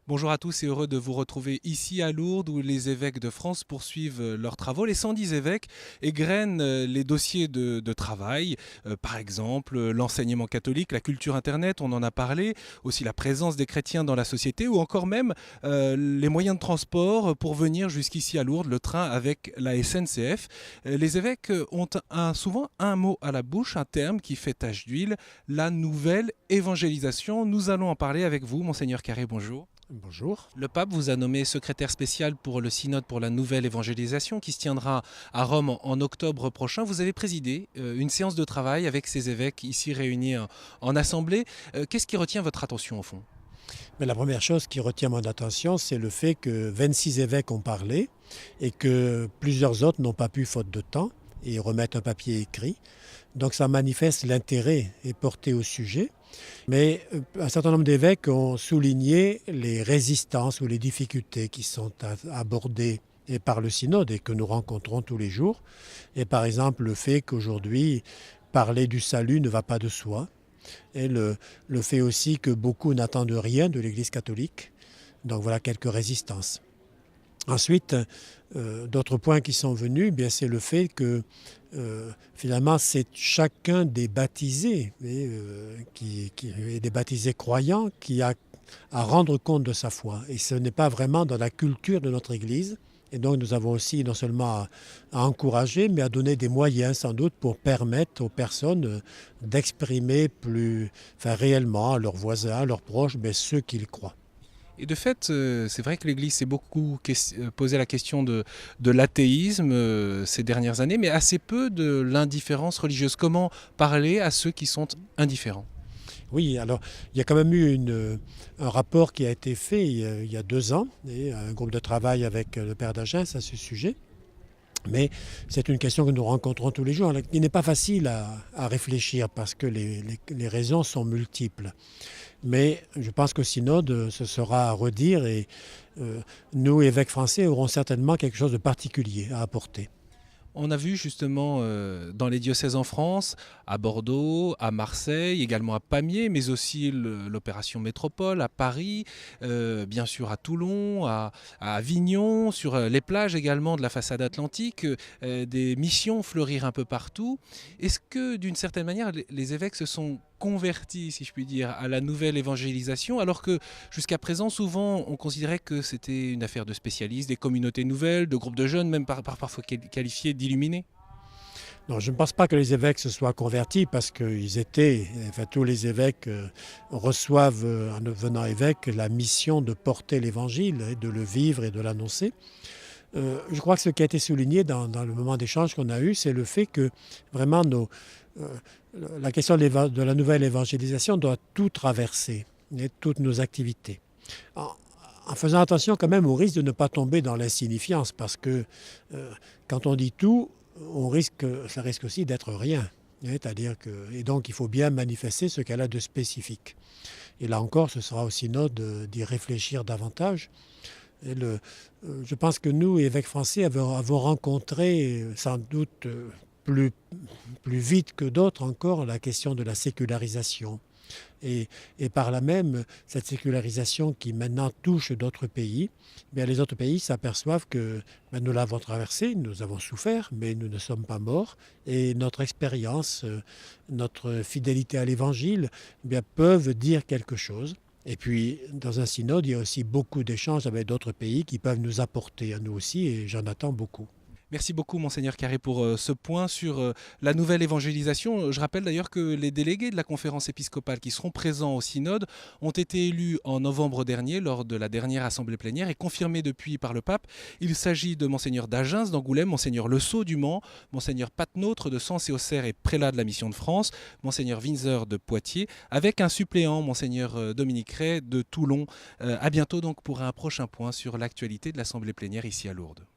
Bonjour à tous et heureux de vous retrouver ici à Lourdes où les évêques de France poursuivent leurs travaux. Les 110 évêques égrènent les dossiers de travail, par exemple l'enseignement catholique, la culture Internet, on en a parlé, aussi la présence des chrétiens dans la société ou encore même les moyens de transport pour venir jusqu'ici à Lourdes, le train avec la SNCF. Les évêques ont souvent un mot à la bouche, un terme qui fait tache d'huile, la nouvelle évangélisation. Nous allons en parler avec vous, Monseigneur Carré, bonjour. Bonjour. Le pape vous a nommé secrétaire spécial pour le synode pour la nouvelle évangélisation qui se tiendra à Rome en octobre prochain. Vous avez présidé une séance de travail avec ces évêques ici réunis en assemblée. Qu'est-ce qui retient votre attention au fond? Mais la première chose qui retient mon attention, c'est le fait que 26 évêques ont parlé et que plusieurs autres n'ont pas pu faute de temps et remettre un papier écrit. Donc ça manifeste l'intérêt et porté au sujet. Mais un certain nombre d'évêques ont souligné les résistances ou les difficultés qui sont abordées et par le synode et que nous rencontrons tous les jours. Et par exemple le fait qu'aujourd'hui, parler du salut ne va pas de soi. Et le fait aussi que beaucoup n'attendent rien de l'Église catholique. Donc voilà quelques résistances. Ensuite, d'autres points qui sont venus, bien c'est le fait que finalement c'est chacun des baptisés, et des baptisés croyants qui a à rendre compte de sa foi. Et ce n'est pas vraiment dans la culture de notre Église. Et donc nous avons aussi non seulement à encourager, mais à donner des moyens sans doute pour permettre aux personnes d'exprimer réellement à leurs voisins, à leurs proches, mais ceux qu'ils croient. Et de fait, c'est vrai que l'Église s'est beaucoup posé la question de l'athéisme ces dernières années, mais assez peu de l'indifférence religieuse. Comment parler à ceux qui sont indifférents? Oui, alors il y a quand même eu un rapport qui a été fait il y a 2 ans, et un groupe de travail avec le père d'Agens à ce sujet. Mais c'est une question que nous rencontrons tous les jours. Il n'est pas facile à réfléchir parce que les raisons sont multiples. Mais je pense qu'au synode, ce sera à redire et nous, évêques français, aurons certainement quelque chose de particulier à apporter. On a vu justement dans les diocèses en France, à Bordeaux, à Marseille, également à Pamiers, mais aussi l'opération Métropole, à Paris, bien sûr à Toulon, à Avignon, sur les plages également de la façade atlantique, des missions fleurir un peu partout. Est-ce que d'une certaine manière, les évêques se sont convertis, si je puis dire, à la nouvelle évangélisation, alors que jusqu'à présent, souvent, on considérait que c'était une affaire de spécialistes, des communautés nouvelles, de groupes de jeunes, même parfois qualifiés d'illuminés? Non, je ne pense pas que les évêques se soient convertis parce qu'ils étaient, enfin tous les évêques reçoivent en devenant évêques la mission de porter l'évangile, et de le vivre et de l'annoncer. Je crois que ce qui a été souligné dans le moment d'échange qu'on a eu, c'est le fait que vraiment euh, la question de la nouvelle évangélisation doit tout traverser, et toutes nos activités. En, en faisant attention quand même au risque de ne pas tomber dans l'insignifiance, parce que quand on dit tout, ça risque aussi d'être rien. C'est-à-dire et donc il faut bien manifester ce qu'elle a de spécifique. Et là encore, ce sera au synode d'y réfléchir davantage. Je pense que nous, évêques français, avons rencontré sans doute plus, plus vite que d'autres encore la question de la sécularisation. Et par là même, cette sécularisation qui maintenant touche d'autres pays, bien, les autres pays s'aperçoivent que nous l'avons traversée, nous avons souffert, mais nous ne sommes pas morts. Et notre expérience, notre fidélité à l'Évangile, peuvent dire quelque chose. Et puis, dans un synode, il y a aussi beaucoup d'échanges avec d'autres pays qui peuvent nous apporter à nous aussi, et j'en attends beaucoup. Merci beaucoup, Monseigneur Carré, pour ce point sur la nouvelle évangélisation. Je rappelle d'ailleurs que les délégués de la conférence épiscopale qui seront présents au synode ont été élus en novembre dernier lors de la dernière assemblée plénière et confirmés depuis par le pape. Il s'agit de Monseigneur d'Agens d'Angoulême, Monseigneur Le Sceau du Mans, Monseigneur Patnôtre de Sens-et-Auxerre et prélat de la Mission de France, Monseigneur Windsor de Poitiers, avec un suppléant, Monseigneur Dominique Ray de Toulon. À bientôt donc pour un prochain point sur l'actualité de l'assemblée plénière ici à Lourdes.